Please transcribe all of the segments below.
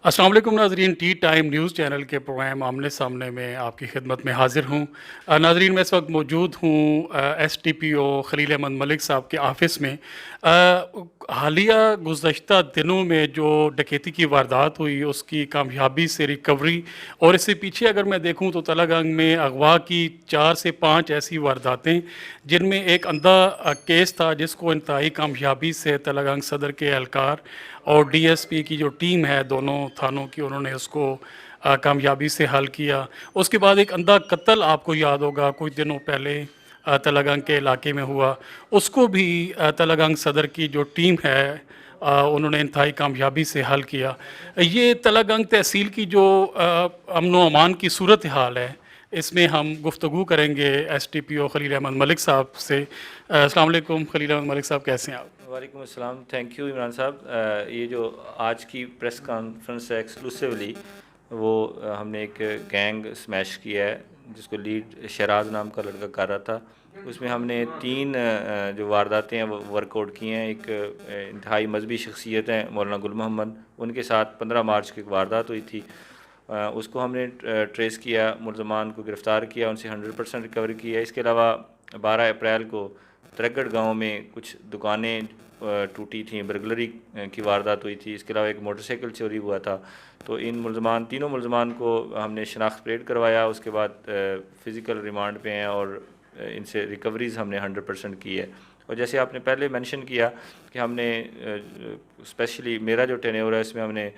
السلام علیکم ناظرین، ٹی ٹائم نیوز چینل کے پروگرام آمنے سامنے میں آپ کی خدمت میں حاضر ہوں۔ ناظرین، میں اس وقت موجود ہوں ایس ٹی پی او خلیل احمد ملک صاحب کے آفس میں۔ حالیہ گزشتہ دنوں میں جو ڈکیتی کی واردات ہوئی، اس کی کامیابی سے ریکوری، اور اس سے پیچھے اگر میں دیکھوں تو تلہ گنگ میں اغوا کی 4 سے 5 ایسی وارداتیں، جن میں ایک اندھا کیس تھا جس کو انتہائی کامیابی سے تلہ گنگ صدر کے اہلکار اور ڈی ایس پی کی جو ٹیم ہے دونوں تھانوں کی، انہوں نے اس کو کامیابی سے حل کیا۔ اس کے بعد ایک اندھا قتل آپ کو یاد ہوگا کچھ دنوں پہلے تلہ گنگ کے علاقے میں ہوا، اس کو بھی تلہ گنگ صدر کی جو ٹیم ہے انہوں نے انتہائی کامیابی سے حل کیا۔ یہ تلہ گنگ تحصیل کی جو امن و امان کی صورتحال ہے، اس میں ہم گفتگو کریں گے ایس ٹی پی او خلیل احمد ملک صاحب سے۔ السلام علیکم خلیل احمد ملک صاحب، کیسے ہیں آپ؟ وعلیکم السلام، تھینک یو عمران صاحب۔ یہ جو آج کی پریس کانفرنس ہے ایکسکلوسیولی، وہ ہم نے ایک گینگ سمیش کیا ہے جس کو لیڈ شہراز نام کا لڑکا کر رہا تھا۔ اس میں ہم نے 3 جو وارداتیں ہیں وہ ورک آؤٹ کی ہیں۔ ایک انتہائی مذہبی شخصیت ہیں مولانا گل محمد، ان کے ساتھ 15 مارچ کی ایک واردات ہوئی تھی، اس کو ہم نے ٹریس کیا، ملزمان کو گرفتار کیا، ان سے 100% ریکوری کی ہے۔ اس کے علاوہ 12 اپریل کو ترگڑ گاؤں میں کچھ دکانیں ٹوٹی تھیں، برگلری کی واردات ہوئی تھی۔ اس کے علاوہ ایک موٹر سائیکل چوری ہوا تھا۔ تو ان تینوں ملزمان کو ہم نے شناخت پریڈ کروایا، اس کے بعد فزیکل ریمانڈ پہ ہیں اور ان سے ریکوریز ہم نے 100% کی ہے۔ اور جیسے آپ نے پہلے مینشن کیا کہ ہم نے اسپیشلی میرا جو ٹینیور ہے اس میں ہم نے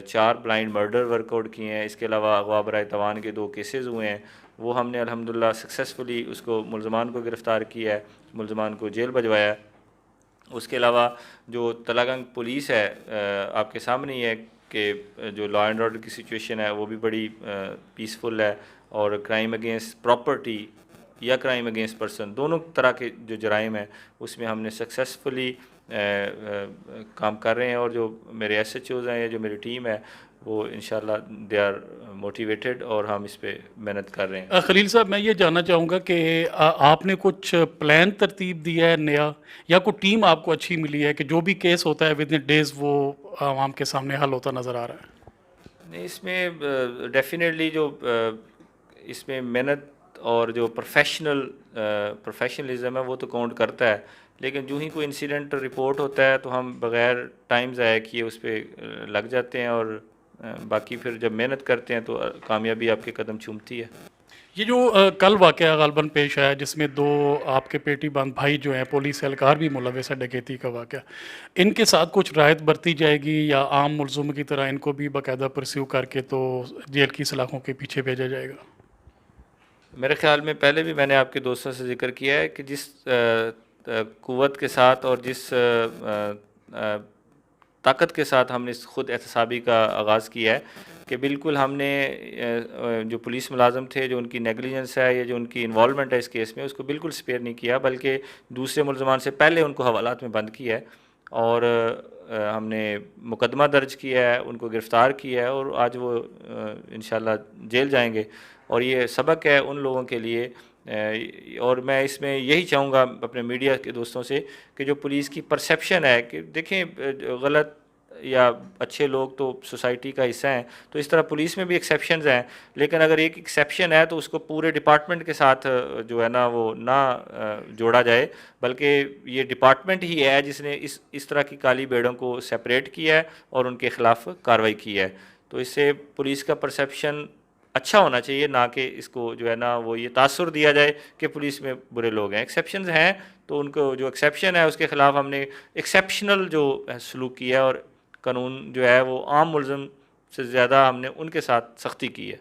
4 بلائنڈ مرڈر ورک آؤٹ کیے ہیں۔ اس کے علاوہ اغوا برائے توان کے 2 کیسز ہوئے ہیں، وہ ہم نے الحمدللہ سکسیسفلی اس کو ملزمان کو گرفتار کیا ہے، ملزمان کو جیل بھجوایا ہے۔ اس کے علاوہ جو تلہ گنگ پولیس ہے، آپ کے سامنے ہی ہے کہ جو لا اینڈ آرڈر کی سچویشن ہے وہ بھی بڑی پیسفل ہے، اور کرائم اگینسٹ پراپرٹی یا کرائم اگینسٹ پرسن، دونوں طرح کے جو جرائم ہیں اس میں ہم نے سکسیسفلی کام کر رہے ہیں۔ اور جو میرے ایس ایچ اوز ہیں یا جو میری ٹیم ہے وہ انشاءاللہ دے آر موٹیویٹڈ، اور ہم اس پہ محنت کر رہے ہیں۔ خلیل صاحب، میں یہ جاننا چاہوں گا کہ آپ نے کچھ پلان ترتیب دیا ہے نیا، یا کوئی ٹیم آپ کو اچھی ملی ہے کہ جو بھی کیس ہوتا ہے ود ان ڈیز وہ عوام کے سامنے حل ہوتا نظر آ رہا ہے؟ نہیں، اس میں ڈیفینیٹلی جو اس میں محنت اور جو پروفیشنلزم ہے وہ تو کاؤنٹ کرتا ہے، لیکن جو ہی کوئی انسیڈنٹ رپورٹ ہوتا ہے تو ہم بغیر ٹائم ضائع کیے اس پہ لگ جاتے ہیں، اور باقی پھر جب محنت کرتے ہیں تو کامیابی آپ کے قدم چومتی ہے۔ یہ جو کل واقعہ غالباً پیش آیا جس میں 2 آپ کے پیٹی بند بھائی جو ہیں پولیس اہلکار بھی ملوث ہے ڈکیتی کا واقعہ، ان کے ساتھ کچھ رعایت برتی جائے گی یا عام ملزم کی طرح ان کو بھی باقاعدہ پرسیو کر کے تو جیل کی سلاخوں کے پیچھے بھیجا جائے گا؟ میرے خیال میں پہلے بھی میں نے آپ کے دوستوں سے ذکر کیا ہے کہ جس قوت کے ساتھ اور جس طاقت کے ساتھ ہم نے خود احتسابی کا آغاز کیا ہے، کہ بالکل ہم نے جو پولیس ملازم تھے، جو ان کی نیگلیجنس ہے یا جو ان کی انوالومنٹ ہے اس کیس میں، اس کو بالکل سپیئر نہیں کیا، بلکہ دوسرے ملزمان سے پہلے ان کو حوالات میں بند کیا ہے، اور ہم نے مقدمہ درج کیا ہے، ان کو گرفتار کیا ہے، اور آج وہ انشاءاللہ جیل جائیں گے۔ اور یہ سبق ہے ان لوگوں کے لیے، اور میں اس میں یہی چاہوں گا اپنے میڈیا کے دوستوں سے کہ جو پولیس کی پرسیپشن ہے کہ دیکھیں غلط یا اچھے لوگ تو سوسائٹی کا حصہ ہیں، تو اس طرح پولیس میں بھی ایکسیپشنز ہیں، لیکن اگر ایک ایکسیپشن ہے تو اس کو پورے ڈپارٹمنٹ کے ساتھ جو ہے نا وہ نہ جوڑا جائے، بلکہ یہ ڈپارٹمنٹ ہی ہے جس نے اس طرح کی کالی بیڑوں کو سیپریٹ کیا ہے اور ان کے خلاف کارروائی کی ہے۔ تو اس سے پولیس کا پرسیپشن اچھا ہونا چاہیے، نہ کہ اس کو جو ہے نا وہ یہ تاثر دیا جائے کہ پولیس میں برے لوگ ہیں۔ ایکسیپشنز ہیں تو ان کو جو ایکسیپشن ہے اس کے خلاف ہم نے ایکسیپشنل جو سلوک کیا ہے، اور قانون جو ہے وہ عام ملزم سے زیادہ ہم نے ان کے ساتھ سختی کی ہے۔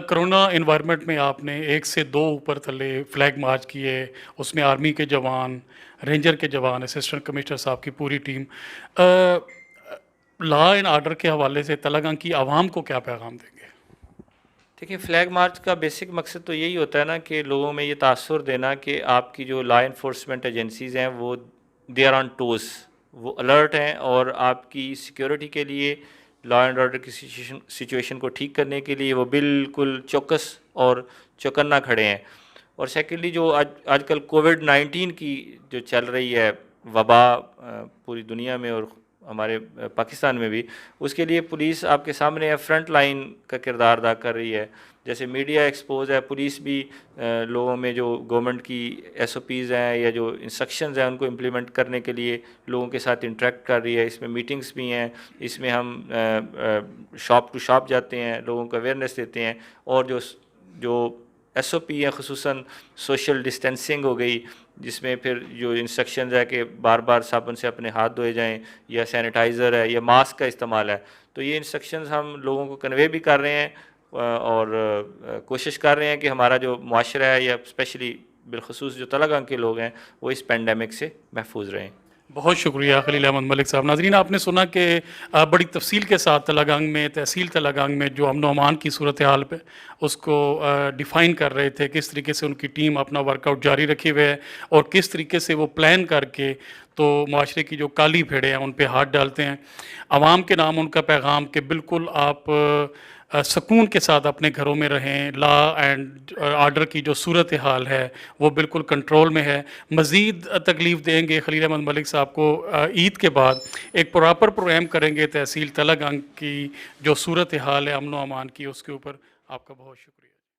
کرونا انوائرمنٹ میں آپ نے 1 سے 2 اوپر تھلے فلیگ مارچ کیے، اس میں آرمی کے جوان، رینجر کے جوان، اسسٹنٹ کمشنر صاحب کی پوری ٹیم، لا اینڈ آرڈر کے حوالے سے تلہ گنگ کی عوام کو کیا پیغام دیں گے؟ دیکھیں، فلیگ مارچ کا بیسک مقصد تو یہی ہوتا ہے نا کہ لوگوں میں یہ تاثر دینا کہ آپ کی جو لا انفورسمنٹ ایجنسیز ہیں وہ دے آر آن ٹوز، وہ الرٹ ہیں، اور آپ کی سیکیورٹی کے لیے، لا اینڈ آرڈر کی سچویشن کو ٹھیک کرنے کے لیے وہ بالکل چوکس اور چوکنا کھڑے ہیں۔ اور سیکنڈلی جو آج کل کووڈ 19 کی جو چل رہی ہے وبا پوری دنیا میں اور ہمارے پاکستان میں بھی، اس کے لیے پولیس آپ کے سامنے ہے، فرنٹ لائن کا کردار ادا کر رہی ہے. جیسے میڈیا ایکسپوز ہے، پولیس بھی لوگوں میں جو گورنمنٹ کی ایس او پیز ہیں یا جو انسٹرکشنز ہیں ان کو امپلیمنٹ کرنے کے لیے لوگوں کے ساتھ انٹریکٹ کر رہی ہے. اس میں میٹنگز بھی ہیں، اس میں ہم شاپ ٹو شاپ جاتے ہیں، لوگوں کو اویئرنیس دیتے ہیں. اور جو ایس او پی ہے، خصوصاً سوشل ڈسٹینسنگ ہو گئی، جس میں پھر جو انسٹرکشنز ہے کہ بار بار صابن سے اپنے ہاتھ دھوئے جائیں، یا سینیٹائزر ہے یا ماسک کا استعمال ہے. تو یہ انسٹرکشنز ہم لوگوں کو کنوے بھی کر رہے ہیں اور کوشش کر رہے ہیں کہ ہمارا جو معاشرہ ہے یا اسپیشلی بالخصوص جو تلنگانہ کے لوگ ہیں وہ اس پینڈیمک سے محفوظ رہیں. بہت شکریہ خلیل احمد ملک صاحب. ناظرین، آپ نے سنا کہ بڑی تفصیل کے ساتھ تلنگانہ میں، تحصیل تلنگانہ میں جو امن و امان کی صورتحال پہ اس کو ڈیفائن کر رہے تھے، کس طریقے سے ان کی ٹیم اپنا ورک آؤٹ جاری رکھے ہوئے ہے اور کس طریقے سے وہ پلان کر کے تو معاشرے کی جو کالی بھیڑیں ہیں ان پہ ہاتھ ڈالتے ہیں. عوام کے نام ان کا پیغام کہ بالکل آپ سکون کے ساتھ اپنے گھروں میں رہیں، لا اینڈ آرڈر کی جو صورتحال ہے وہ بالکل کنٹرول میں ہے. مزید تکلیف دیں گے خلیل احمد ملک صاحب کو عید کے بعد ایک پراپر پروگرام کریں گے تحصیل تلنگانہ کی جو صورتحال ہے امن و امان کی، اس کے اوپر. آپ کا بہت شکریہ.